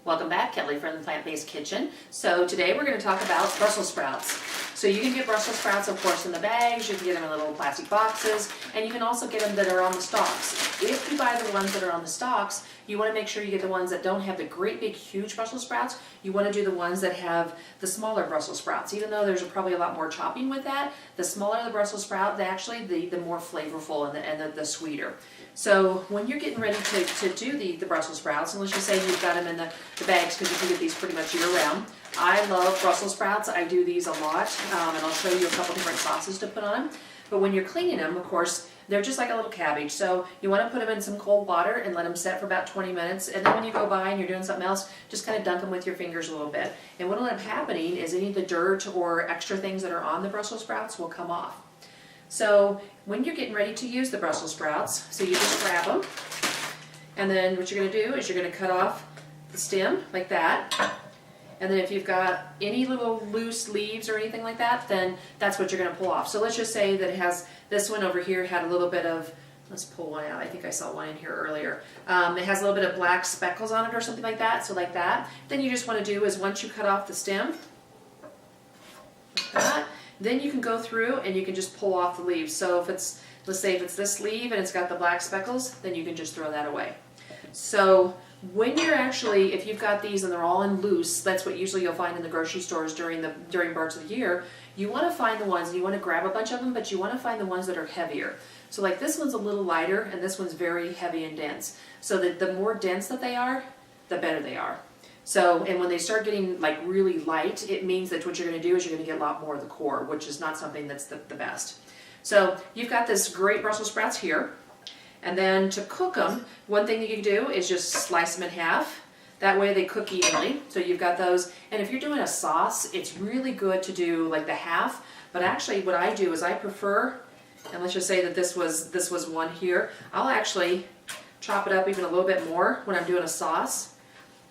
Welcome back, Kelly from the Plant-Based Kitchen. So today we're going to talk about Brussels sprouts. So you can get Brussels sprouts, of course, in the bags, you can get them in little plastic boxes, and you can also get them that are on the stalks. If you buy the ones that are on the stalks, you want to make sure you get the ones that don't have the great big huge Brussels sprouts. You want to do the ones that have the smaller Brussels sprouts. Even though there's probably a lot more chopping with that, the smaller the Brussels sprout, the more flavorful and the sweeter. So when you're getting ready to do the Brussels sprouts, and let's just say you've got them in the bags because you can get these pretty much year round. I love Brussels sprouts. I do these a lot, and I'll show you a couple different sauces to put on them. But when you're cleaning them, of course, they're just like a little cabbage. So you want to put them in some cold water and let them set for about 20 minutes. And then when you go by and you're doing something else, just kind of dunk them with your fingers a little bit. And what will end up happening is any of the dirt or extra things that are on the Brussels sprouts will come off. So when you're getting ready to use the Brussels sprouts, so you just grab them, and then what you're going to do is you're going to cut off the stem like that. And then if you've got any little loose leaves or anything like that, then that's what you're going to pull off. So let's just say that it has, this one over here had a little bit of, let's pull one out. I think I saw one in here earlier. It has a little bit of black speckles on it or something like that. So like that. Then you just want to do is once you cut off the stem, like that, then you can go through and you can just pull off the leaves. So if it's, let's say if it's this leaf and it's got the black speckles, then you can just throw that away. So when you're actually, if you've got these and they're all in loose, that's what usually you'll find in the grocery stores during parts of the year, you want to find the ones, and you want to grab a bunch of them, but you want to find the ones that are heavier. So like this one's a little lighter and this one's very heavy and dense. So that the more dense that they are, the better they are. So, and when they start getting like really light, it means that what you're going to do is you're going to get a lot more of the core, which is not something that's the best. So you've got this great Brussels sprouts here. And then to cook them, one thing you can do is just slice them in half. That way they cook evenly. So you've got those. And if you're doing a sauce, it's really good to do like the half. But actually what I do is I prefer, and let's just say that this was one here, I'll actually chop it up even a little bit more when I'm doing a sauce.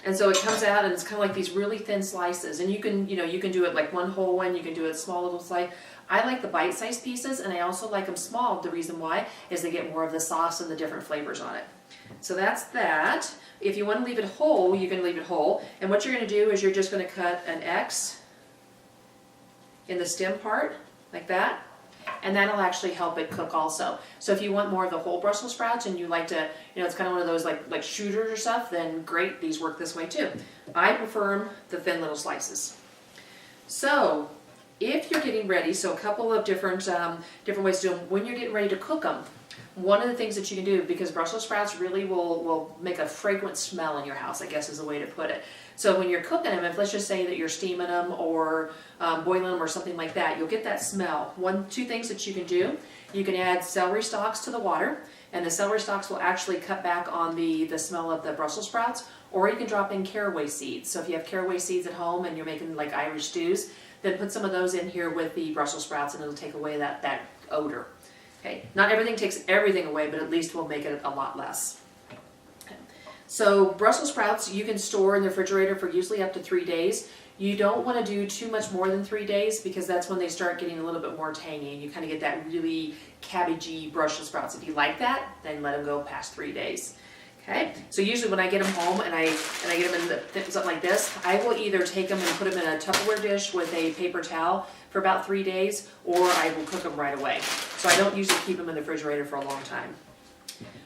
And so it comes out and it's kind of like these really thin slices. And you can do it like one whole one, you can do it small little slice. I like the bite-sized pieces, and I also like them small. The reason why is they get more of the sauce and the different flavors on it. So that's that. If you want to leave it whole, you can leave it whole. And what you're going to do is you're just going to cut an X in the stem part, like that. And that'll actually help it cook also. So if you want more of the whole Brussels sprouts and you like to, it's kind of one of those like shooters or stuff, then great, these work this way too. I prefer the thin little slices. So if you're getting ready, so a couple of different ways to do them. When you're getting ready to cook them, one of the things that you can do, because Brussels sprouts really will make a fragrant smell in your house, I guess is the way to put it. So when you're cooking them, if let's just say that you're steaming them or boiling them or something like that, you'll get that smell. Two things that you can do. You can add celery stalks to the water, and the celery stalks will actually cut back on the smell of the Brussels sprouts, or you can drop in caraway seeds. So if you have caraway seeds at home and you're making like Irish stews, then put some of those in here with the Brussels sprouts and it'll take away that odor. Okay, not everything takes everything away, but at least will make it a lot less. Okay. So Brussels sprouts you can store in the refrigerator for usually up to 3 days. You don't want to do too much more than 3 days because that's when they start getting a little bit more tangy and you kind of get that really cabbagey Brussels sprouts. If you like that, then let them go past 3 days. Okay, so usually when I get them home and I get them in something like this, I will either take them and put them in a Tupperware dish with a paper towel for about 3 days, or I will cook them right away. So I don't usually keep them in the refrigerator for a long time.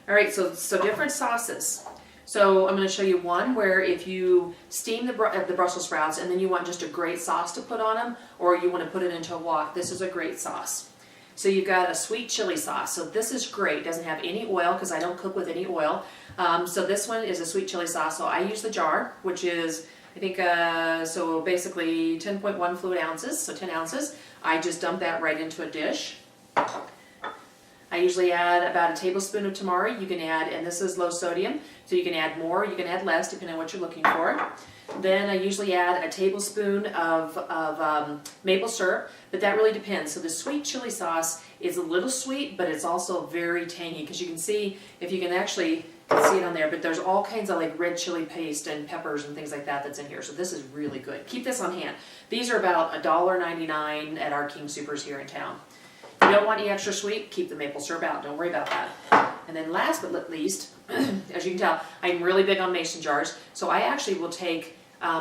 All right, so different sauces. So I'm going to show you one where if you steam the Brussels sprouts and then you want just a great sauce to put on them, or you want to put it into a wok, this is a great sauce. So you've got a sweet chili sauce. So this is great. It doesn't have any oil because I don't cook with any oil. So this one is a sweet chili sauce. So I use the jar, which is, I think, so basically 10.1 fluid ounces, so 10 ounces. I just dump that right into a dish. I usually add about a tablespoon of tamari. You can add, and this is low sodium, so you can add more, you can add less, depending on what you're looking for. Then I usually add a tablespoon of maple syrup, but that really depends. So the sweet chili sauce is a little sweet, but it's also very tangy, because you can see, if you can actually see it on there, but there's all kinds of like red chili paste and peppers and things like that that's in here. So this is really good. Keep this on hand. These are about $1.99 at our King Soopers here in town. If you don't want any extra sweet, keep the maple syrup out. Don't worry about that. And then last but not least, as you can tell, I'm really big on mason jars. So I actually will take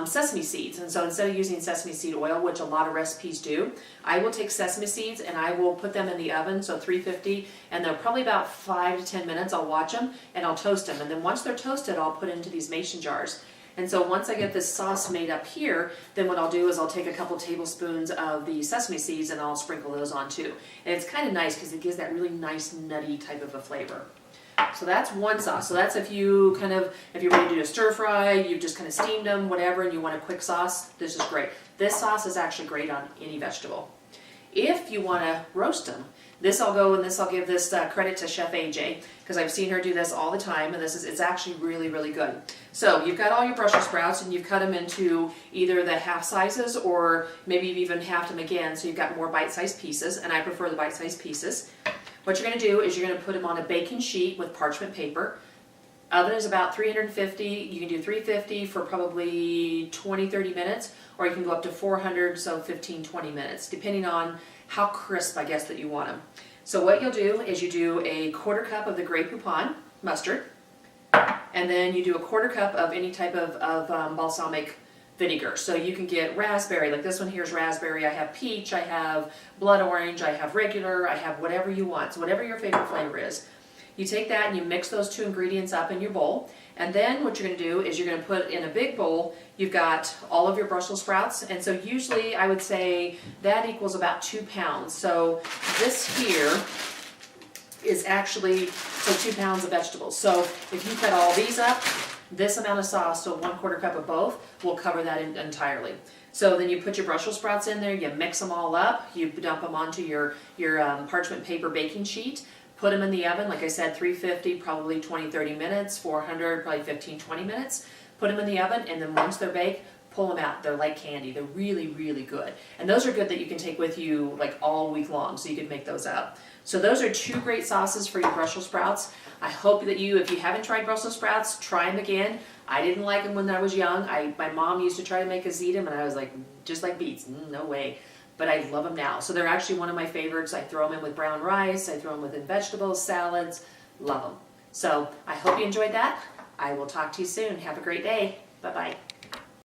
sesame seeds. And so instead of using sesame seed oil, which a lot of recipes do, I will take sesame seeds and I will put them in the oven, so 350, and they're probably about 5 to 10 minutes. I'll watch them and I'll toast them. And then once they're toasted, I'll put into these mason jars. And so once I get this sauce made up here, then what I'll do is I'll take a couple tablespoons of the sesame seeds and I'll sprinkle those on too. And it's kind of nice because it gives that really nice nutty type of a flavor. So that's one sauce. So that's if you're ready to do a stir fry, you've just kind of steamed them, whatever, and you want a quick sauce, this is great. This sauce is actually great on any vegetable. If you want to roast them, I'll give this credit to Chef AJ, because I've seen her do this all the time, and it's actually really, really good. So you've got all your Brussels sprouts, and you've cut them into either the half sizes, or maybe you've even halved them again, so you've got more bite-sized pieces, and I prefer the bite-sized pieces. What you're going to do is you're going to put them on a baking sheet with parchment paper. Oven is about 350. You can do 350 for probably 20-30 minutes, or you can go up to 400, so 15-20 minutes, depending on how crisp, I guess, that you want them. So what you'll do is you do a 1/4 cup of the Grey Poupon mustard, and then you do a 1/4 cup of any type of balsamic vinegar. So you can get raspberry, like this one here is raspberry, I have peach, I have blood orange, I have regular, I have whatever you want. So whatever your favorite flavor is. You take that and you mix those two ingredients up in your bowl, and then what you're going to do is you're going to put in a big bowl, you've got all of your Brussels sprouts, and so usually I would say that equals about 2 pounds. So this here is actually 2 pounds of vegetables. So if you cut all these up, this amount of sauce, so 1/4 cup of both, will cover that entirely. So then you put your Brussels sprouts in there, you mix them all up, you dump them onto your parchment paper baking sheet, put them in the oven, like I said, 350, probably 20-30 minutes, 400, probably 15-20 minutes. Put them in the oven, and then once they're baked, pull them out. They're like candy. They're really, really good. And those are good that you can take with you like all week long, so you can make those up. So those are 2 great sauces for your Brussels sprouts. I hope that if you haven't tried Brussels sprouts, try them again. I didn't like them when I was young. My mom used to try to make us eat them, and I was like, just like beets, no way. But I love them now. So they're actually one of my favorites. I throw them in with brown rice. I throw them within vegetables, salads. Love them. So I hope you enjoyed that. I will talk to you soon. Have a great day. Bye-bye.